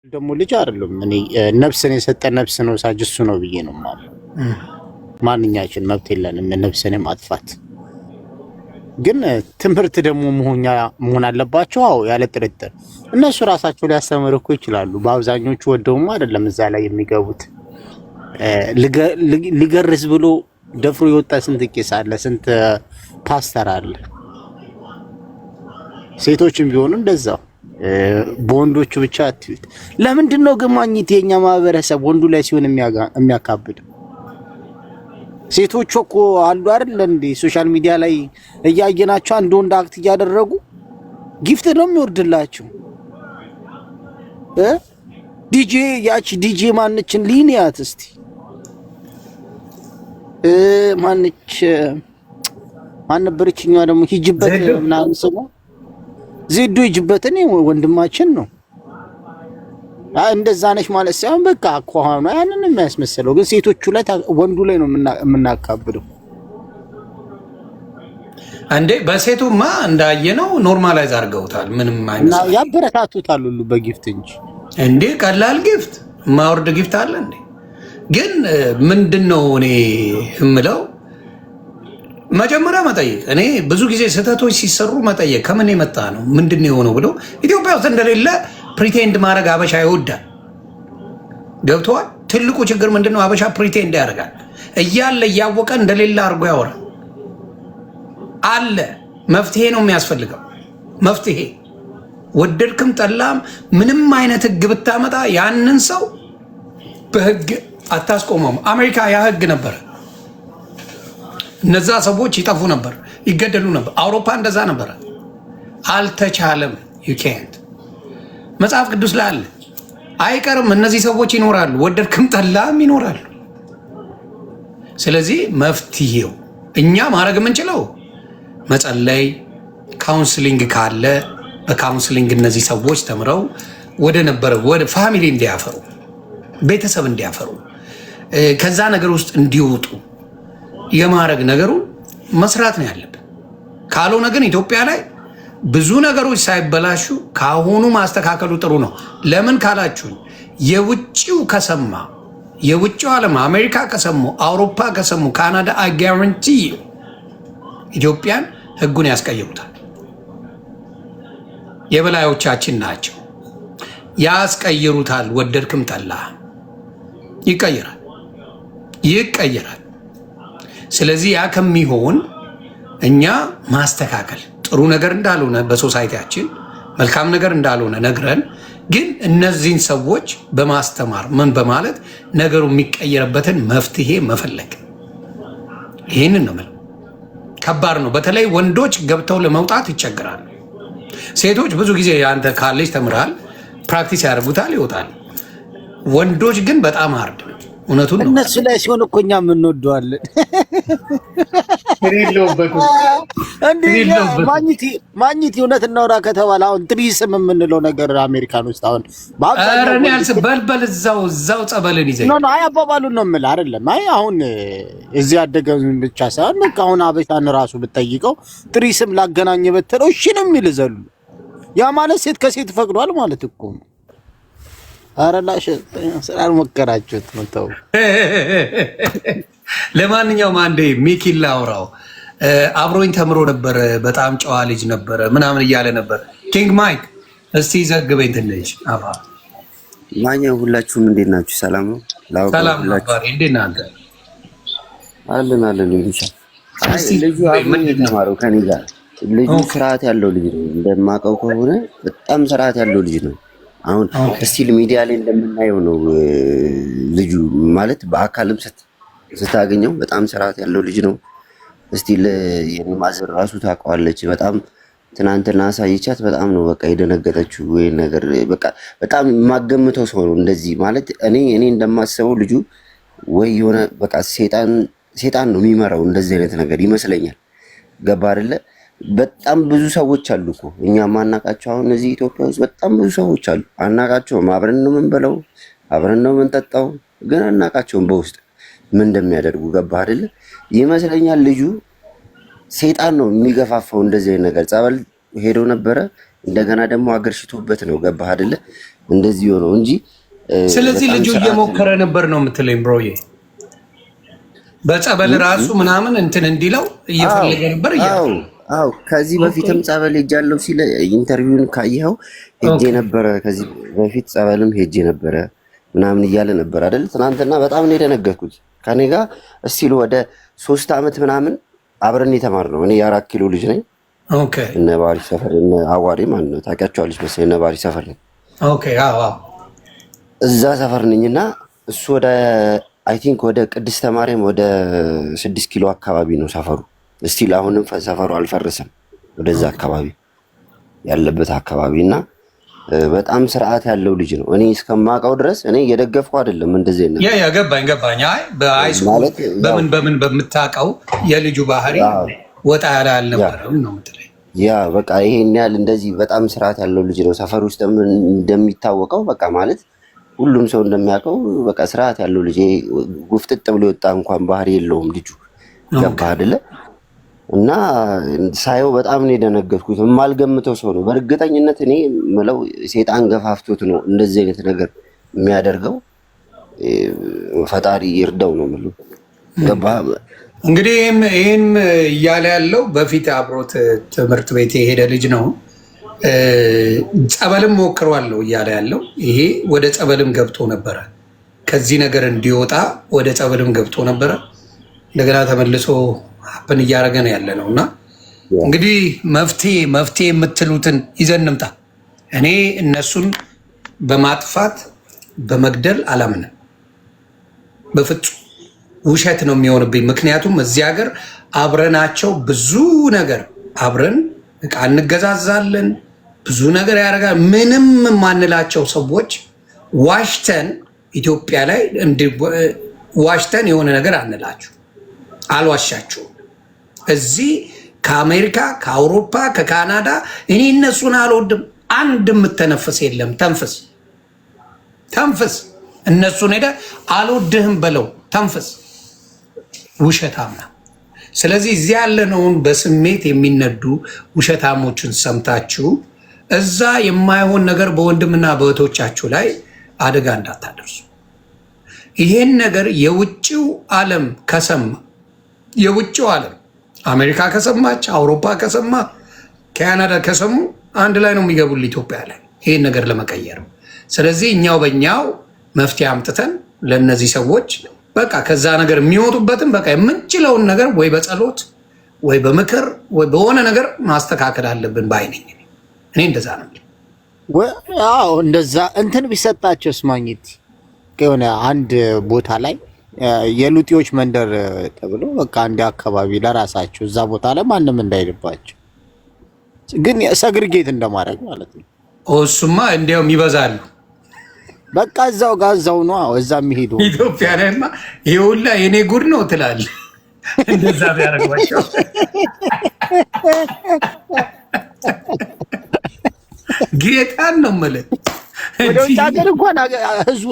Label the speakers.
Speaker 1: ደግሞ ልጅ አይደለም። እኔ ነፍስን የሰጠ ነፍስ ነው ሳጅ እሱ ነው ብዬ ነው ማለት። ማንኛችን መብት የለንም ነፍስን ማጥፋት። ግን ትምህርት ደግሞ መሆን አለባቸው። አዎ ያለ ጥርጥር እነሱ ራሳቸው ሊያስተምሩ እኮ ይችላሉ። በአብዛኞቹ ወደውም አይደለም እዛ ላይ የሚገቡት። ሊገርዝ ብሎ ደፍሮ የወጣ ስንት ቄስ አለ፣ ስንት ፓስተር አለ። ሴቶችም ቢሆኑ እንደዛው በወንዶቹ ብቻ አትዩት። ለምንድን ነው ግን ማግኘት የኛ ማህበረሰብ ወንዱ ላይ ሲሆን የሚያካብድ? ሴቶቹ እኮ አሉ አይደል እንዴ ሶሻል ሚዲያ ላይ እያየናቸው አንድ ወንድ አክት እያደረጉ ጊፍት ነው የሚወርድላቸው። ዲጄ ያቺ ዲጄ ማንችን ሊኒያት እስቲ ማንች ማን ነበረችኛዋ ደግሞ ሂጅበት ምናምን ስሙ ዜዶ ሂጅበትን ወንድማችን ነው። እንደዛ ነሽ ማለት ሳይሆን በቃ አኳኋኑ ያንን የሚያስመስለው ግን ሴቶቹ ላይ ወንዱ ላይ ነው የምናካብደው።
Speaker 2: እንዴ በሴቱማ እንዳየነው ኖርማላይዝ አድርገውታል። ምንም አይመስልም።
Speaker 1: ያበረታቱታል ሁሉ በጊፍት እንጂ
Speaker 2: እንዴ ቀላል ጊፍት ማውርድ ጊፍት አለ እንዴ? ግን ምንድነው እኔ እምለው መጀመሪያ መጠየቅ። እኔ ብዙ ጊዜ ስህተቶች ሲሰሩ መጠየቅ ከምን የመጣ ነው ምንድነው የሆነው ብሎ ኢትዮጵያ ውስጥ እንደሌለ ፕሪቴንድ ማድረግ አበሻ ይወዳል። ገብቷል። ትልቁ ችግር ምንድነው? አበሻ ፕሪቴንድ ያደርጋል እያለ እያወቀ እንደሌለ አድርጎ ያወራል። አለ መፍትሄ ነው የሚያስፈልገው። መፍትሄ ወደድክም ጠላም ምንም አይነት ህግ ብታመጣ ያንን ሰው በህግ አታስቆመውም። አሜሪካ ያ ህግ ነበር። እነዛ ሰዎች ይጠፉ ነበር፣ ይገደሉ ነበር። አውሮፓ እንደዛ ነበር። አልተቻለም። ዩ ካንት መጽሐፍ ቅዱስ ላይ አለ። አይቀርም። እነዚህ ሰዎች ይኖራሉ፣ ወደድክም ጠላም ይኖራሉ። ስለዚህ መፍትሄው እኛ ማድረግ የምንችለው መጸለይ፣ ካውንስሊንግ ካለ በካውንስሊንግ እነዚህ ሰዎች ተምረው ወደ ነበረ ወደ ፋሚሊ እንዲያፈሩ፣ ቤተሰብ እንዲያፈሩ፣ ከዛ ነገር ውስጥ እንዲወጡ የማድረግ ነገሩን መስራት ነው ያለብን። ካልሆነ ግን ኢትዮጵያ ላይ ብዙ ነገሮች ሳይበላሹ ካሁኑ ማስተካከሉ ጥሩ ነው። ለምን ካላችሁኝ የውጭው ከሰማ የውጭው ዓለም አሜሪካ ከሰሙ፣ አውሮፓ ከሰሙ፣ ካናዳ አጋራንቲ ኢትዮጵያን ህጉን ያስቀይሩታል። የበላዮቻችን ናቸው፣ ያስቀይሩታል። ወደድክም ጠላ ይቀየራል። ስለዚህ ያ ከሚሆን እኛ ማስተካከል ጥሩ ነገር እንዳልሆነ በሶሳይቲያችን መልካም ነገር እንዳልሆነ ነግረን፣ ግን እነዚህን ሰዎች በማስተማር ምን በማለት ነገሩ የሚቀየርበትን መፍትሄ መፈለግ። ይህንን ነው ማለት ከባድ ነው። በተለይ ወንዶች ገብተው ለመውጣት ይቸግራሉ። ሴቶች ብዙ ጊዜ አንተ ካሌጅ ተምራል፣ ፕራክቲስ ያደርጉታል፣ ይወጣል። ወንዶች ግን በጣም አርድ ነው። እውነቱን ነው።
Speaker 1: እነሱ ላይ ሲሆን እኮ እኛ የምንወደዋለን። ማግኘት እውነት እናውራ ከተባለ አሁን ትሪስም የምንለው ነገር አሜሪካን ውስጥ አሁን
Speaker 2: በልበል እዛው ጸበልን ይዘኝ
Speaker 1: አይ አባባሉን ነው የምልህ አይደለም። አይ አሁን እዚህ ያደገ ብቻ ሳይሆን በቃ አሁን አበሻን ራሱ ብትጠይቀው ትሪስም ላገናኝ በተለው እሺ ነው የሚል ዘሉ። ያ ማለት ሴት ከሴት ፈቅዷል ማለት እኮ ነው። አረላሽ ስላልሞከራችሁት ነው ተው።
Speaker 2: ለማንኛውም አንዴ ሚኪን ላውራው። አብሮኝ ተምሮ ነበር፣ በጣም ጨዋ ልጅ ነበረ ምናምን እያለ ነበር። ኪንግ ማይክ እስቲ ዘግበኝ ትንሽ። አባ
Speaker 3: ማኛው ሁላችሁም እንዴት ናችሁ? ሰላም ነው?
Speaker 2: ሰላም ነው። እንዴት ነህ አንተ?
Speaker 3: አለን ኢንሻአላህ። ልጁ አሁን የተማረው ከኔ ጋር ልጁ ስርዓት ያለው ልጅ ነው። እንደማውቀው ከሆነ በጣም ስርዓት ያለው ልጅ ነው። አሁን ስቲል ሚዲያ ላይ እንደምናየው ነው ልጁ ማለት በአካልም ስታገኘው በጣም ስርዓት ያለው ልጅ ነው። ስቲል የኔ ማዘር ራሱ ታውቀዋለች። በጣም ትናንትና አሳይቻት በጣም ነው በቃ የደነገጠችው። ወይ ነገር በቃ በጣም የማገምተው ሰው ነው እንደዚህ ማለት እኔ እንደማስበው ልጁ ወይ የሆነ በቃ ሴጣን ነው የሚመራው እንደዚህ አይነት ነገር ይመስለኛል። ገባ አይደለ? በጣም ብዙ ሰዎች አሉ እኮ እኛ ማናቃቸው። አሁን እዚህ ኢትዮጵያ ውስጥ በጣም ብዙ ሰዎች አሉ፣ አናቃቸውም። አብረን ነው የምንበላው፣ አብረን ነው የምንጠጣው፣ ግን አናቃቸውም በውስጥ ምን እንደሚያደርጉ። ገባህ አይደለ? ይመስለኛል ልጁ ሴጣን ነው የሚገፋፋው እንደዚህ አይነት ነገር። ጸበል ሄዶ ነበረ፣ እንደገና ደግሞ አገር ሽቶበት ነው። ገባህ አይደለ? እንደዚህ ሆነው እንጂ።
Speaker 2: ስለዚህ ልጁ እየሞከረ ነበር ነው የምትለኝ ብሮዬ? በጸበል ራሱ ምናምን እንትን እንዲለው እየፈለገ ነበር።
Speaker 3: አዎ ከዚህ በፊትም ጸበል ሄጃለሁ ሲል ኢንተርቪውን ካየኸው ሄጄ ነበረ፣ ከዚህ በፊት ጸበልም ሄጄ ነበረ ምናምን እያለ ነበር አይደል? ትናንትና በጣም ነው የደነገጥኩት። ከኔ ጋር እስቲል ወደ 3 ዓመት ምናምን አብረን የተማርነው። እኔ የ4 ኪሎ ልጅ ነኝ።
Speaker 2: ኦኬ
Speaker 3: እነ ባሪ ሰፈር እነ አዋሪ ማለት ነው ታውቂያቸዋለሽ መሰለኝ። እነ ባሪ ሰፈር ነኝ።
Speaker 2: ኦኬ አዎ
Speaker 3: እዛ ሰፈር ነኝና እሱ ወደ አይ ቲንክ ወደ ቅድስተ ማርያም ወደ 6 ኪሎ አካባቢ ነው ሰፈሩ። እስቲል አሁንም ሰፈሩ አልፈረሰም። ወደዛ አካባቢ ያለበት አካባቢ እና በጣም ስርዓት ያለው ልጅ ነው። እኔ እስከማውቀው ድረስ እኔ እየደገፍኩ አይደለም እንደዚህ ነው።
Speaker 2: ያ ገባኝ። አይ በሃይስኩል በምን በምታውቀው የልጁ ባህሪ ወጣ ያለ አልነበረም ነው የምትለኝ?
Speaker 3: ያ በቃ ይሄን ያህል እንደዚህ በጣም ስርዓት ያለው ልጅ ነው። ሰፈር ውስጥ እንደሚታወቀው በቃ ማለት ሁሉም ሰው እንደሚያውቀው በቃ ስርዓት ያለው ልጅ፣ ጉፍጥጥ ብሎ የወጣ እንኳን ባህሪ የለውም ልጁ። ገባህ አይደለ? እና ሳየው በጣም ነው የደነገጥኩት። የማልገምተው ሰው ነው በእርግጠኝነት። እኔ ምለው ሴጣን ገፋፍቶት ነው እንደዚህ አይነት ነገር የሚያደርገው። ፈጣሪ ይርዳው ነው ምለው። ገባህ?
Speaker 2: እንግዲህ ይህም እያለ ያለው በፊት አብሮት ትምህርት ቤት የሄደ ልጅ ነው። ጸበልም ሞክሯለሁ እያለ ያለው ይሄ ወደ ጸበልም ገብቶ ነበረ። ከዚህ ነገር እንዲወጣ ወደ ጸበልም ገብቶ ነበረ። እንደገና ተመልሶ ሀፕን እያደረገ ነው ያለ ነው። እና እንግዲህ መፍትሄ የምትሉትን ይዘን እንምጣ። እኔ እነሱን በማጥፋት በመግደል አላምንም በፍጹም። ውሸት ነው የሚሆንብኝ። ምክንያቱም እዚህ ሀገር አብረናቸው ብዙ ነገር አብረን እቃ እንገዛዛለን፣ ብዙ ነገር ያደርጋል። ምንም የማንላቸው ሰዎች ዋሽተን ኢትዮጵያ ላይ ዋሽተን የሆነ ነገር አንላችሁ፣ አልዋሻችሁም። እዚህ ከአሜሪካ ከአውሮፓ ከካናዳ እኔ እነሱን አልወድም። አንድ የምተነፍስ የለም። ተንፍስ። እነሱን ሄደ አልወድህም በለው፣ ተንፍስ። ውሸታም ነው። ስለዚህ እዚህ ያለነውን በስሜት የሚነዱ ውሸታሞችን ሰምታችሁ እዛ የማይሆን ነገር በወንድምና በእህቶቻችሁ ላይ አደጋ እንዳታደርሱ። ይሄን ነገር የውጭው ዓለም ከሰማ፣ የውጭው ዓለም አሜሪካ ከሰማች፣ አውሮፓ ከሰማ፣ ካናዳ ከሰሙ አንድ ላይ ነው የሚገቡል ኢትዮጵያ ላይ ይሄን ነገር ለመቀየር። ስለዚህ እኛው በእኛው መፍትሄ አምጥተን ለእነዚህ ሰዎች በቃ ከዛ ነገር የሚወጡበትን በቃ የምንችለውን ነገር ወይ በጸሎት ወይ በምክር ወይ በሆነ ነገር ማስተካከል አለብን ባይነኝ። እኔ እንደዛ ነው።
Speaker 1: አዎ እንደዛ እንትን ቢሰጣቸው ስማኝት የሆነ አንድ ቦታ ላይ የሉጢዎች መንደር ተብሎ በቃ አንድ አካባቢ ለራሳቸው እዛ ቦታ ላይ ማንም እንዳይልባቸው፣ ግን ሰግርጌት እንደማድረግ ማለት ነው።
Speaker 2: እሱማ እንዲያውም ይበዛሉ።
Speaker 1: በቃ እዛው ጋዛው ነው እዛ የሚሄዱ
Speaker 2: ኢትዮጵያ ላይማ ይሄ ሁላ የኔ ጉድ ነው ትላለህ። እንደዛ ቢያደርጓቸው ጌታን ነው የምልህ።
Speaker 1: ወደ ውጭ ሀገር እንኳን ህዝቡ